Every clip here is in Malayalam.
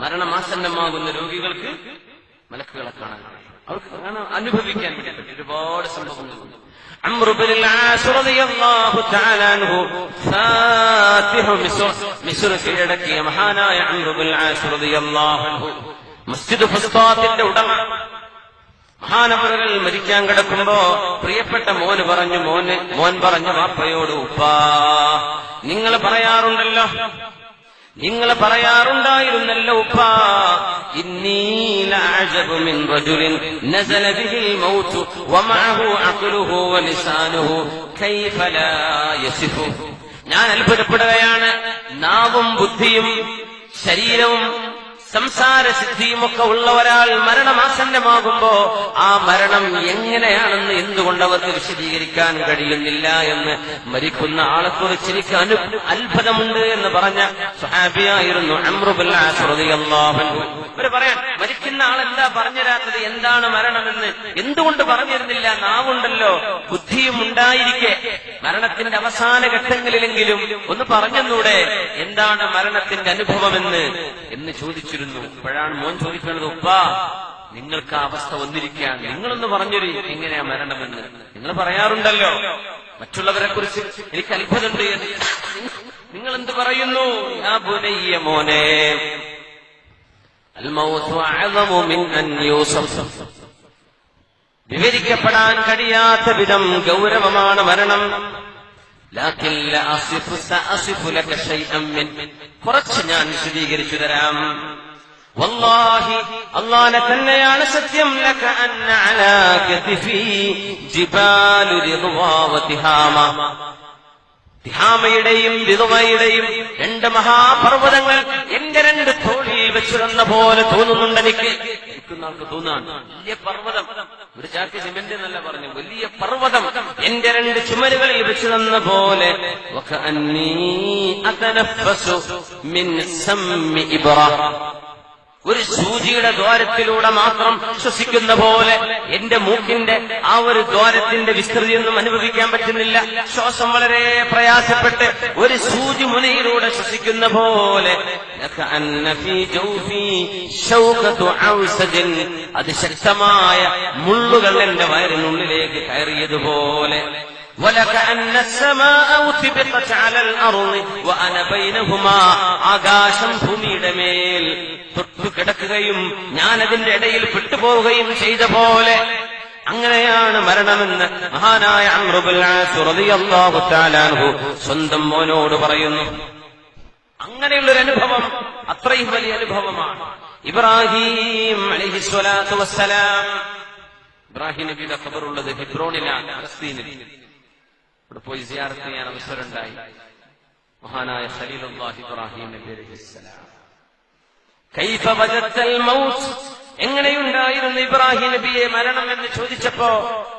മരണമാസന്നമാകുന്ന രോഗികൾക്ക് മലക്കുകളെ കാണാൻ അവർക്ക് അനുഭവിക്കാൻ പറ്റും ഒരുപാട് സംഭവങ്ങളുണ്ട്. അംർ ഇബ്നുൽ ആസ് റളിയല്ലാഹു തആല അൻഹു ഫാത്തിഹു മിസ്ർ കീഴടക്കിയ മഹാനായ അംർ ഇബ്നുൽ ആസ് റളിയല്ലാഹു അൻഹു മസ്ജിദ് ഫുസ്താത്തിന്റെ ഉടമ മഹാനവറുകൾ മരിക്കാൻ കിടക്കുമ്പോ പ്രിയപ്പെട്ട മോൻ പറഞ്ഞു വാപ്പയോട്, ഉപ്പാ നിങ്ങൾ പറയാറുണ്ടായിരുന്നല്ലോ ഉപ്പാ, ഇന്നീ ലഅജബു മിൻ റജുലിൻ നസല ബിഹിൽ മൗതു വമഅഹു അഖ്ലുഹു വലിസാനുഹു കൈഫ ലാ യസിഫു. ഞാൻ അത്ഭുതപ്പെടുകയാണ്, നാവും ബുദ്ധിയും ശരീരവും സംസാരസിദ്ധിയുമൊക്കെ ഉള്ള ഒരാൾ മരണമാസന്നമാകുമ്പോ ആ മരണം എങ്ങനെയാണെന്ന് എന്തുകൊണ്ട് അവർക്ക് വിശദീകരിക്കാൻ കഴിയുന്നില്ല എന്ന് മരിക്കുന്ന ആളെക്കുറിച്ച് എനിക്ക് അത്ഭുതമുണ്ട് എന്ന് പറഞ്ഞ സ്വഹാബിയായിരുന്നു അംർ ഇബ്നുൽ ആസ് റളിയല്ലാഹു അൻഹു. ഇവര് പറയാൻ മരിക്കുന്ന ആളെന്താ പറഞ്ഞുതരാത്തത്, എന്താണ് മരണമെന്ന് എന്തുകൊണ്ട് പറഞ്ഞിരുന്നില്ല? നാവുണ്ടല്ലോ, ബുദ്ധിയും ഉണ്ടായിരിക്കെ മരണത്തിന്റെ അവസാന ഘട്ടങ്ങളിലെങ്കിലും ഒന്ന് പറഞ്ഞെന്നൂടെ എന്താണ് മരണത്തിന്റെ അനുഭവമെന്ന് ചോദിച്ചിരുന്നു. അപ്പോഴാണ് മോൻ ചോദിക്കുന്നത്, ഉപ്പാ നിങ്ങൾക്ക് ആ അവസ്ഥ വന്നിരിക്കുകയാണ്, നിങ്ങളൊന്ന് പറഞ്ഞൊരു എങ്ങനെയാ മരണമെന്ന്. നിങ്ങൾ പറയാറുണ്ടല്ലോ മറ്റുള്ളവരെ കുറിച്ച് എനിക്ക് അത്ഭുതമുണ്ട് എന്ന്, നിങ്ങൾ എന്ത് പറയുന്നു? യാ ബുനയ്യ, മോനെ, അൽ മൗതു അഅ്ളമു മിൻ അൻ യൂസഫ്, വിവരിക്കപ്പെടാൻ കഴിയാത്ത വിധം ഗൗരവമാണ് മരണം. ലാകിൻ ലഅസിഫു സഅസിഫു ലക ശൈഅൻ മിൻ, കുറച്ച് ഞാൻ വിശദീകരിച്ചു തരാം. വല്ലാഹി, അല്ലാഹുവിനെ തന്നെയാണ് സത്യം, ലക അന്ന അലാ കതിഫി ജിബാലു റിദ്വാ വതിഹാമ, തിഹാമയുടെയും റിദ്വയുടെയും രണ്ട് മഹാപർവ്വതങ്ങൾ എന്റെ രണ്ട് തോളിൽ വെച്ചിരുന്ന പോലെ തോന്നുന്നുണ്ട് എനിക്ക്. ആൾക്ക് തോന്നാണ് വലിയ പർവ്വതം, ഒരു ചാക്ക് സിമന്റ് എന്നല്ല പറഞ്ഞു, വലിയ പർവ്വതം എന്റെ രണ്ട് ചുമരുകളിൽ വെച്ചു തന്ന പോലെ. വകഅന്നീ അതനഫസു മിൻ സമ്മി ഇബ്റ, ഒരു സൂചിയുടെ ദ്വാരത്തിലൂടെ മാത്രം ശ്വസിക്കുന്ന പോലെ എന്റെ മൂക്കിന്റെ ആ ഒരു ദ്വാരത്തിന്റെ വിസ്തൃതിയൊന്നും അനുഭവിക്കാൻ പറ്റുന്നില്ല. ശ്വാസം വളരെ പ്രയാസപ്പെട്ട് ഒരു സൂചി മുനയിലൂടെ ശ്വസിക്കുന്ന പോലെ. അതിശക്തമായ മുള്ളുകൾ എന്റെ വയറിനുള്ളിലേക്ക് കയറിയതുപോലെ. ആകാശം ഭൂമിയുടെ മേൽ തൊട്ടു കിടക്കുകയും ഞാൻ അതിന്റെ ഇടയിൽ പെട്ടുപോവുകയും ചെയ്ത പോലെ. അങ്ങനെയാണ് മരണമെന്ന് മഹാനായ അംർ ഇബ്നുൽ ആസ് റളിയല്ലാഹു തആല അൻഹു സ്വന്തം മോനോട് പറയുന്നു. അങ്ങനെയുള്ളൊരു അനുഭവം അത്രയും വലിയ അനുഭവമാണ്. ഇബ്രാഹിം അലൈഹിസ്സലാത്തു വസ്സലാം, ഇബ്രാഹിം നബിയുടെ ഖബറുള്ളത് ഹെബ്രോണിലാണ്, ഫലസ്തീനിൽ. ഇവിടെ പോയി സിയാറത്ത് ചെയ്യാൻ അവസരമുണ്ടായി. മഹാനായ ഖലീലുല്ലാഹി ഇബ്രാഹിം നബി അലൈഹിസ്സലാം. കൈഫ വജദൽ മൗത്ത്, എങ്ങനെയുണ്ടായിരുന്നു ഇബ്രാഹിം നബിയെ മരണം എന്ന് ചോദിച്ചപ്പോ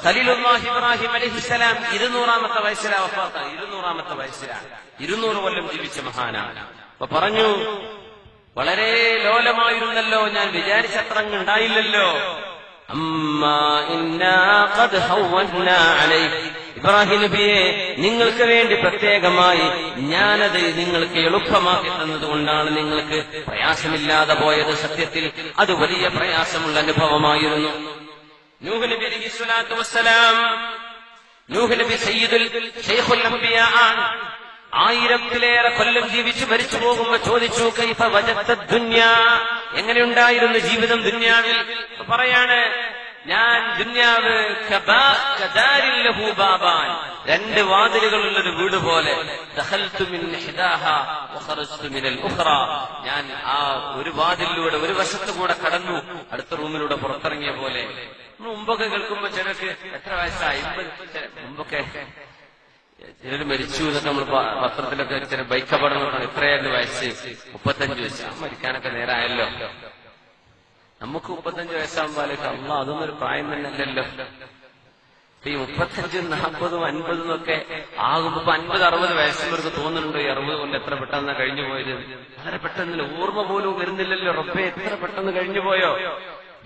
ഖലീലുല്ലാഹി ഇബ്രാഹിം അലൈഹിസ്സലാം 200ാമത്തെ വയസ്സിലാണ് വഫാത്തായി. 200ാമത്തെ വയസ്സിലാണ്, 200 കൊല്ലം ജീവിച്ച മഹാനാണ്. അപ്പൊ പറഞ്ഞു, വളരെ ലോലമായിരുന്നല്ലോ, ഞാൻ വിചാരിച്ചത്ര ഉണ്ടായില്ലല്ലോ. അമ്മാ ഇന്നാ ഖദ് ഹവ്വനാ അലൈഹി, ഇബ്രാഹിം നബിയെ നിങ്ങൾക്ക് വേണ്ടി പ്രത്യേകമായി ഞാനത് നിങ്ങൾക്ക് എളുപ്പമാക്കി തന്നതുകൊണ്ടാണ് നിങ്ങൾക്ക് പ്രയാസമില്ലാതെ പോയത്. സത്യത്തിൽ അത് വലിയ പ്രയാസമുള്ള അനുഭവമായിരുന്നു. നൂഹ് നബി അലൈഹിസ്സലാത്തു വസ്സലാം, നൂഹ് നബി ശൈഖുൽ അംബിയാ ആണ്. 1000-ലേറെ കൊല്ലം ജീവിച്ചു മരിച്ചു പോകുമ്പോ ചോദിച്ചു, കൈഫ വജദത ദുനിയാ, എങ്ങനെയുണ്ടായിരുന്നു ജീവിതം ദുനിയാവിൽ? പറയാണ്, ഞാൻ ദുനിയാവ് കദാരിൻ ലഹു ബാബാൻ, 2 വാതിലുകളുള്ളൊരു വീട് പോലെ. ദഖൽതു മിൻ ഇഹ്ദാഹാ വഖറജ്തു മിനൽ ഉഖ്റാ, ഞാൻ ആ ഒരു വാതിലിലൂടെ ഒരു വശത്ത് കൂടെ കടന്നു, അടുത്ത റൂമിലൂടെ പുറത്തിറങ്ങിയ പോലെ. മുമ്പൊക്കെ കേൾക്കുമ്പോ ചിലർക്ക് എത്ര വയസ്സായി, മുമ്പൊക്കെ ചിലര് മരിച്ചു എന്നൊക്കെ നമ്മൾ പത്രത്തിലൊക്കെ ചില ബൈക്ക് അപകടം എത്രയായിരുന്നു വയസ്സ്, 35 വയസ്സ്. മരിക്കാനൊക്കെ നേരമായല്ലോ. നമുക്ക് 35 വയസ്സാകുമ്പോഴേക്ക് അള്ളാഹ് അതൊന്നും ഒരു പ്രായം തന്നെ അല്ലല്ലോ. ഈ 35, 40, 50 ഒക്കെ ആകുമ്പോ 50, 60 വയസ്സിനവർക്ക് തോന്നുന്നുണ്ടോ ഈ 60 കൊണ്ട് എത്ര പെട്ടെന്ന് കഴിഞ്ഞു പോയത്? വളരെ പെട്ടെന്നില്ല, ഓർമ്മ പോലും വരുന്നില്ലല്ലോ. റബ്ബേ, എത്ര പെട്ടെന്ന് കഴിഞ്ഞു പോയോ.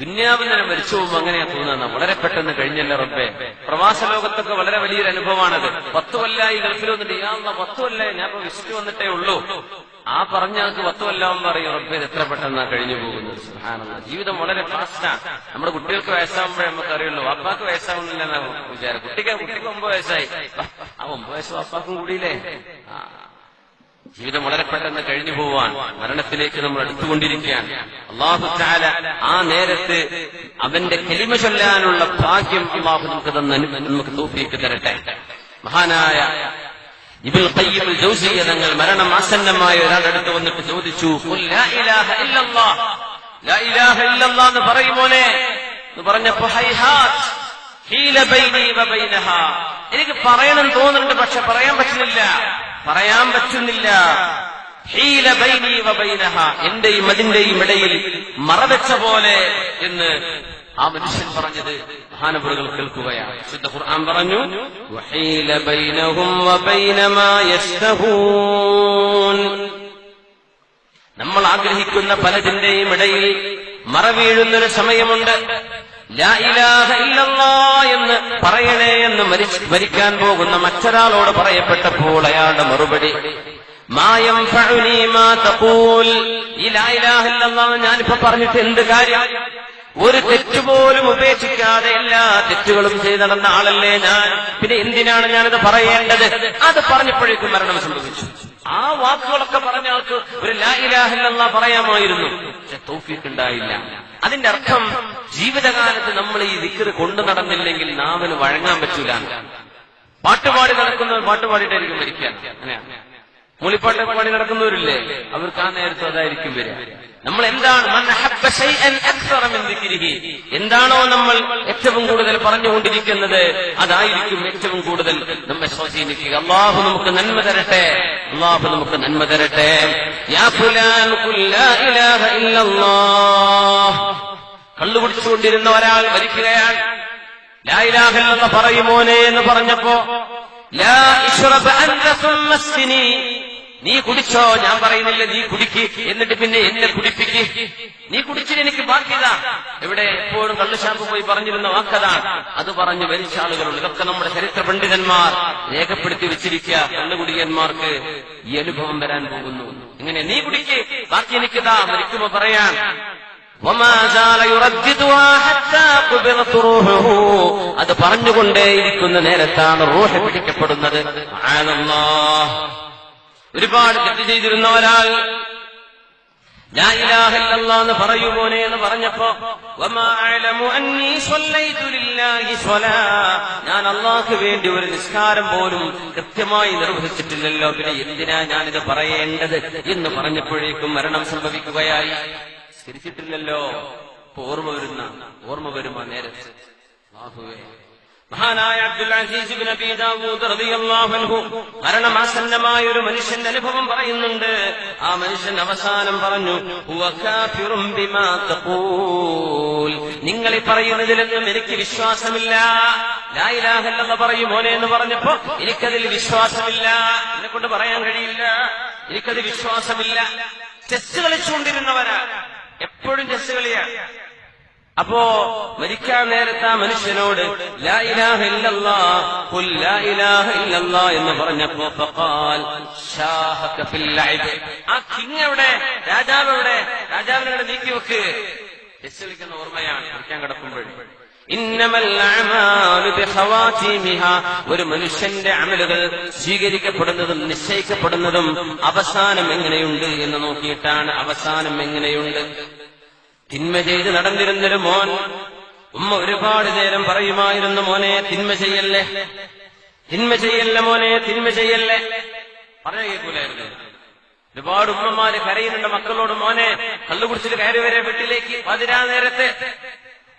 ദുന്യാവിൽ തന്നെ മരിച്ചു പോകുമ്പോ അങ്ങനെയാ തോന്നുന്ന, വളരെ പെട്ടെന്ന് കഴിഞ്ഞല്ലോ റബ്ബേ. പ്രവാസ ലോകത്തൊക്കെ വളരെ വലിയൊരു അനുഭവമാണത്. 10 കൊല്ലായി ഗൾഫിൽ വന്നിട്ട്, 10 കൊല്ലായി ഞാൻ ഇപ്പൊ വിസിറ്റ് വന്നിട്ടേ ഉള്ളൂ. ആ പറഞ്ഞാൾക്ക് 10 കൊല്ലം പറയും റബ്ബേ എത്ര പെട്ടെന്നാ കഴിഞ്ഞു പോകുന്നത്. സുബ്ഹാനല്ലാഹ്. ജീവിതം വളരെ ഫാസ്റ്റാണ്. നമ്മുടെ കുട്ടികൾക്ക് വയസ്സാകുമ്പോഴേ നമുക്ക് അറിയുള്ളൂ. വാപ്പാക്ക് വയസ്സാവുന്നില്ല എന്നാ വിചാരം. കുട്ടിക്ക് 9 വയസ്സായി, ആ 9 വയസ്സ് വാപ്പാക്കും കൂടിയില്ലേ. ജീവിതം വളരെ പെട്ടെന്ന് കഴിഞ്ഞു പോവാൻ, മരണത്തിലേക്ക് നമ്മൾ അടുത്തുകൊണ്ടിരിക്കുകയാണ്. അല്ലാഹു തആല ആ നേരത്ത് അവന്റെ കലിമ ചൊല്ലാനുള്ള ഭാഗ്യം അല്ലാഹു നമുക്ക് തൗഫീഖ് തരട്ടെ. മഹാനായ ഇബ്നുൽ ഖയ്യിം അൽ ജൗസിയ്യ തങ്ങൾ മരണം ആസന്നമായ ഒരാളുടെ അടുത്ത് വന്നിട്ട് ചോദിച്ചു, ഖുൽ ലാ ഇലാഹ ഇല്ലല്ലാഹ്, ലാ ഇലാഹ ഇല്ലല്ലാഹ് എന്ന് പറയുമോനെ എന്ന് പറഞ്ഞപ്പോ ഹൈഹാത്ത് ഹീല ബൈനി വ ബൈനഹാ, എനിക്ക് പറയണം തോന്നുന്നുണ്ട്, പക്ഷെ പറയാൻ പറ്റുന്നില്ല. ഹീല ബൈനി വ ബൈനഹാ, എന്റെയും അതിന്റെയും ഇടയിൽ മറവെച്ച പോലെ എന്ന് ആ മനുഷ്യൻ പറഞ്ഞത് മഹാനവറുകൾ കേൾക്കുകയാണ്. വിശുദ്ധ ഖുർആൻ പറഞ്ഞു, വഹീല ബൈനഹും വബൈന മാ യസ്തഹൂൻ, നമ്മൾ ആഗ്രഹിക്കുന്ന പലതിന്റെയും ഇടയിൽ മറവീഴുന്നൊരു സമയമുണ്ട്. ലാ ഇലാഹ ഇല്ലല്ലാഹ് എന്ന് പറയണേ എന്ന് മരിക്കാൻ പോകുന്ന മറ്റൊരാളോട് പറയപ്പെട്ടപ്പോൾ അയാളുടെ മറുപടി, മാ യൻഫഉനി മാ തഖൂൽ, ഈ ലാ ഇലാഹ ഇല്ലല്ലാഹ് ഞാനിപ്പോ പറഞ്ഞിട്ട് എന്ത് കാര്യം? ഒരു തെറ്റുപോലും ഉപേക്ഷിക്കാതെ എല്ലാ തെറ്റുകളും ചെയ്ത് നടന്ന ആളല്ലേ ഞാൻ, പിന്നെ എന്തിനാണ് ഞാനത് പറയേണ്ടത്? അത് പറഞ്ഞപ്പോഴേക്കും മരണം സംഭവിച്ചു. ആ വാക്കുകളൊക്കെ പറഞ്ഞ ആൾക്ക് ഒരു ലാ ഇലാഹ ഇല്ലല്ലാഹ് പറയാമായിരുന്നു, പക്ഷെ തൗഫീഖ് ഉണ്ടായില്ല. അതിന്റെ അർത്ഥം ജീവിതകാലത്ത് നമ്മൾ ഈ ദിക്ർ കൊണ്ടു നടന്നില്ലെങ്കിൽ നാവിന് വഴങ്ങാൻ പറ്റൂല. പാട്ടുപാടി നടക്കുന്നവർ പാട്ടുപാടിയിട്ടായിരിക്കും മരിക്കാൻ. അങ്ങനെയാണ്. മൂളിപ്പാട്ട് പാടി നടക്കുന്നവരില്ലേ, അവർക്ക് ആ നേരത്തെ അതായിരിക്കും വരിക. നമ്മൾ എന്താണ് എന്താണോ നമ്മൾ ഏറ്റവും കൂടുതൽ പറഞ്ഞുകൊണ്ടിരിക്കുന്നത്, അതായിരിക്കും ഏറ്റവും കൂടുതൽ നമ്മെ സ്വാധീനിക്കുക. അല്ലാഹു നമുക്ക് നന്മ തരട്ടെ, അല്ലാഹു നമുക്ക് നന്മ തരട്ടെ. യാ ഫുലാൻ ഖുൽ ലാ ഇലാഹ ഇല്ലല്ലാഹ്, കള്ളുകുടിച്ചുകൊണ്ടിരുന്ന ഒരാൾ മരിക്കുകയാണ്. ലാ ഇലാഹ ഇല്ലല്ലാഹ് പറയുമോനെ എന്ന് പറഞ്ഞപ്പോ, ലാ ഇശ്റബ് അൻത സുമ്മ സ്നി, നീ കുടിച്ചോ, ഞാൻ പറയുന്നില്ല, നീ കുടിക്ക്, എന്നിട്ട് പിന്നെ എന്നെ കുടിപ്പിക്ക്. നീ കുടിച്ചിട്ട് എനിക്ക് ബാക്കിയതാ. എവിടെ എപ്പോഴും കള്ളുഷാപ്പ് പോയി പറഞ്ഞിരുന്ന വാക്കതാണ്. അത് പറഞ്ഞു മരിച്ച ആളുകളുണ്ട്. ഇതൊക്കെ നമ്മുടെ ചരിത്ര പണ്ഡിതന്മാർ രേഖപ്പെടുത്തി വെച്ചിരിക്കുക. കള്ളുകുടിയന്മാർക്ക് ഈ അനുഭവം വരാൻ പോകുന്നു. ഇങ്ങനെ നീ കുടിക്ക്, ബാക്കി എനിക്കിതാ. മരിക്കുമ്പോ പറയാൻ, അത് പറഞ്ഞുകൊണ്ടേയിരിക്കുന്ന നേരത്താണ് റൂഹ് പിടിക്കപ്പെടുന്നത്. ഒരുപാട് തെറ്റ് ചെയ്തിരുന്ന ഒരാൾ ലാ ഇലാഹ ഇല്ലല്ലാഹ് എന്ന് പറയുമോനെ എന്ന് പറഞ്ഞപ്പോ, വമാ അഅലമു അന്നീ സ്വല്ലൈതു ലില്ലാഹി സ്വലാ, ഞാൻ അല്ലാഹുവിന് വേണ്ടി ഒരു നിസ്കാരം പോലും കൃത്യമായി നിർവഹിച്ചിട്ടില്ലല്ലോ, പിന്നെ എന്തിനാ ഞാനിത് പറയേണ്ടത് എന്ന് പറഞ്ഞപ്പോഴേക്കും മരണം സംഭവിക്കുകയായി. സ്കരിച്ചിട്ടില്ലല്ലോ, ഓർമ്മ വരുമാ നേരത്ത്. അല്ലാഹുവേ. മഹാനായ അബ്ദുൽ അസീസ് ഇബ്നു അബീ ദാവൂദ് റളിയല്ലാഹു അൻഹു മരണമാസന്നമായ ഒരു മനുഷ്യന്റെ അനുഭവം പറയുന്നുണ്ട്. ആ മനുഷ്യൻ അവസാനം പറഞ്ഞു, ഹുവ കാഫിറുൻ ബിമാ തഖൂൽ, നിങ്ങൾ ഈ പറയുന്നതിലൊന്നും എനിക്ക് വിശ്വാസമില്ല. ലാ ഇലാഹ ഇല്ലല്ലാഹ് പറയുമോനെ എന്ന് പറഞ്ഞപ്പോ എനിക്കതിൽ വിശ്വാസമില്ല, എന്നെ കൊണ്ട് പറയാൻ കഴിയില്ല, എനിക്കത് വിശ്വാസമില്ല. ചെസ് കളിച്ചുകൊണ്ടിരുന്നവരാ, എപ്പോഴും ചെസ് കളിയാണ്. അപ്പോ മരിക്കാൻ നേരത്തെ ആ മനുഷ്യനോട് ലാ ഇലാഹ ഇല്ലല്ലാഹ് ഖുൽ ലാ ഇലാഹ ഇല്ലല്ലാഹ് എന്ന് പറഞ്ഞപ്പോ ഫഖാൽ ഷാഹക ഫിൽ ലഅബ്, ആ കിങ് എവിടെ, രാജാവ് എവിടെ, രാജാവിനെ നീക്കി വെക്ക്. ചെസ് കളിക്കുന്ന ഓർമ്മയാണ് മരിക്കാൻ കിടക്കുമ്പോൾ. ഇന്നമൽ അഅമാലു ബിഖവാതിമിഹാ, ഒരു മനുഷ്യന്റെ അമലുകൾ സ്വീകരിക്കപ്പെടുന്നതും നിശ്ചയിക്കപ്പെടുന്നതും അവസാനം എങ്ങനെയുണ്ട് എന്ന് നോക്കിയിട്ടാണ്. അവസാനം എങ്ങനെയുണ്ട്? തിന്മ ചെയ്ത് നടന്നിരുന്നൊരു മോൻ, ഉമ്മ ഒരുപാട് നേരം പറയുമായിരുന്നു, മോനെ തിന്മ ചെയ്യല്ലേ, തിന്മ ചെയ്യല്ലേ മോനെ, തിന്മ ചെയ്യല്ലേ. പറഞ്ഞ കേൾക്കൂലായിരുന്നു. ഒരുപാട് ഉമ്മമാര് കരയുന്നുണ്ട് മക്കളോട്, മോനെ കള്ളുകുടിച്ചിട്ട് കയറി വരെ വീട്ടിലേക്ക് പതിരാ നേരത്തെ.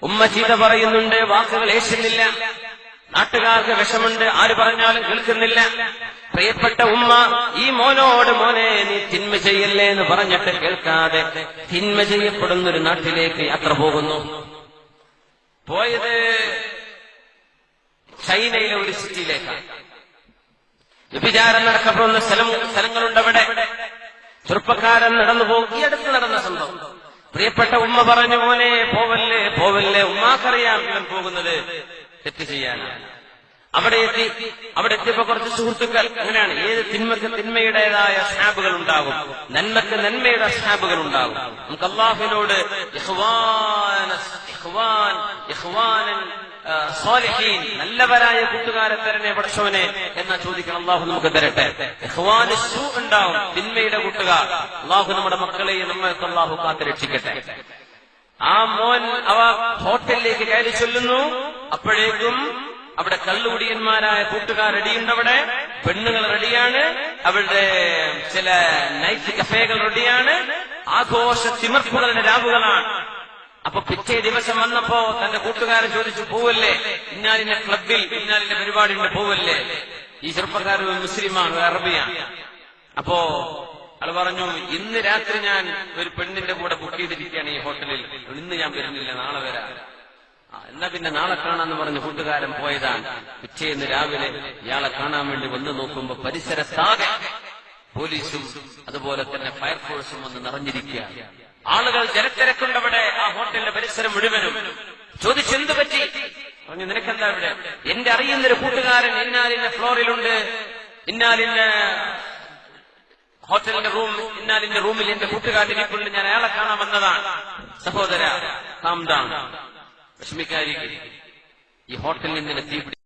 ഉമ്മ ചീത്ത പറയുന്നുണ്ട്, വാക്കുകൾ ഏശുന്നില്ല, നാട്ടുകാർക്ക് വിഷമുണ്ട്, ആര് പറഞ്ഞാലും കേൾക്കുന്നില്ല. പ്രിയപ്പെട്ട ഉമ്മ ഈ മോനോട്, മോനെ നീ തിന്മ ചെയ്യല്ലേ എന്ന് പറഞ്ഞിട്ട് കേൾക്കാതെ തിന്മ ചെയ്യപ്പെടുന്നൊരു നാട്ടിലേക്ക് യാത്ര പോകുന്നു. പോയത് ചൈനയിലെ ഒരു സിറ്റിയിലേക്കാണ്. വ്യഭിചാരം നടക്കപ്പെടുന്ന സ്ഥലങ്ങളുണ്ട് അവിടെ. ചെറുപ്പക്കാരൻ നടന്നു പോകും. ഈ അടുത്ത് നടന്ന സംഭവം. പ്രിയപ്പെട്ട ഉമ്മ പറഞ്ഞു, മോനെ പോവല്ലേ പോവല്ലേ, ഉമ്മാക്കറിയാം ഇവൻ പോകുന്നത് തെറ്റ് ചെയ്യാനാണ്. അവിടെ എത്തിയപ്പോ കുറച്ച് സുഹൃത്തുക്കൾ. അങ്ങനെയാണ്, ഏത് തിന്മക്ക് തിന്മയുടേതായ സ്നാബുകൾ ഉണ്ടാകും, നന്മക്ക് നന്മയുടെ സ്നാബുകൾ ഉണ്ടാകും. നമുക്ക് അല്ലാഹുവിനോട് നല്ലവരായ കൂട്ടുകാരെ തരണേ പടച്ചവനെ എന്നാ ചോദിക്കണം. അള്ളാഹു നമുക്ക് തരട്ടെ. ഇഖ്വാന് സൂ ഉണ്ടാവും, തിന്മയുടെ കൂട്ടുകാർ. അള്ളാഹു നമ്മുടെ മക്കളെയും നമ്മൾക്ക് അള്ളാഹു കാത്ത് രക്ഷിക്കട്ടെ. ആ മോൻ ഹോട്ടലിലേക്ക് കയറി ചൊല്ലുന്നു. അപ്പോഴേക്കും അവിടെ കള്ളുകുടിയന്മാരായ കൂട്ടുകാർ റെഡിയുണ്ട്. അവിടെ പെണ്ണുങ്ങൾ റെഡിയാണ്, അവരുടെ ചില നൈറ്റ് കഫേകൾ റെഡിയാണ്. ആഘോഷ തിമിർപ്പുകളുടെ രാവുകളാണ്. അപ്പൊ പിറ്റേ ദിവസം വന്നപ്പോ തന്റെ കൂട്ടുകാരൻ ചോദിച്ചു, പോവല്ലേ, ഇന്നാലിന്റെ ക്ലബിൽ ഇന്നാലിന്റെ പരിപാടി ഉണ്ട്, പോവല്ലേ? ഈ ചെറുപ്പക്കാരൻ മുസ്ലിമാണ്, ഒരു അറബിയാണ്. അപ്പോ ആള് പറഞ്ഞു, ഇന്ന് രാത്രി ഞാൻ ഒരു പെണ്ണിന്റെ കൂടെ ബുക്ക് ചെയ്തിരിക്കുകയാണ് ഈ ഹോട്ടലിൽ, ഇന്ന് ഞാൻ വരുന്നില്ല, നാളെ വരാം. എന്നാ പിന്നെ നാളെ കാണാന്ന് പറഞ്ഞ് കൂട്ടുകാരൻ പോയതാണ്. പിറ്റേന്ന് രാവിലെ ഇയാളെ കാണാൻ വേണ്ടി വന്നു നോക്കുമ്പോ പരിസരത്താകെ പോലീസും അതുപോലെ തന്നെ ഫയർഫോഴ്സും വന്ന് നിറഞ്ഞിരിക്കുകയാണ്. ആളുകൾ ജനത്തിരക്കുണ്ടവിടെ, ആ ഹോട്ടലിന്റെ പരിസരം മുഴുവനും. ചോദിച്ചു, എന്ത് പറ്റി? പറഞ്ഞു, നിനക്കെന്താ ഇവിടെ? എന്റെ അറിയുന്നൊരു കൂട്ടുകാരൻ ഇന്നാലിന്റെ ഫ്ലോറിലുണ്ട്, ഇന്നാലിന്റെ ഹോട്ടലിന്റെ ഇന്നാലിന്റെ റൂമിൽ എന്റെ കൂട്ടുകാരൻ ഇരിപ്പുണ്ട്, ഞാൻ അയാളെ കാണാൻ വന്നതാണ്. സഹോദര, കാം ഡൗൺ, വിഷമിക്കാതിരിക്കും. ഈ ഹോട്ടലിൽ ഇന്നലെ തീപിടി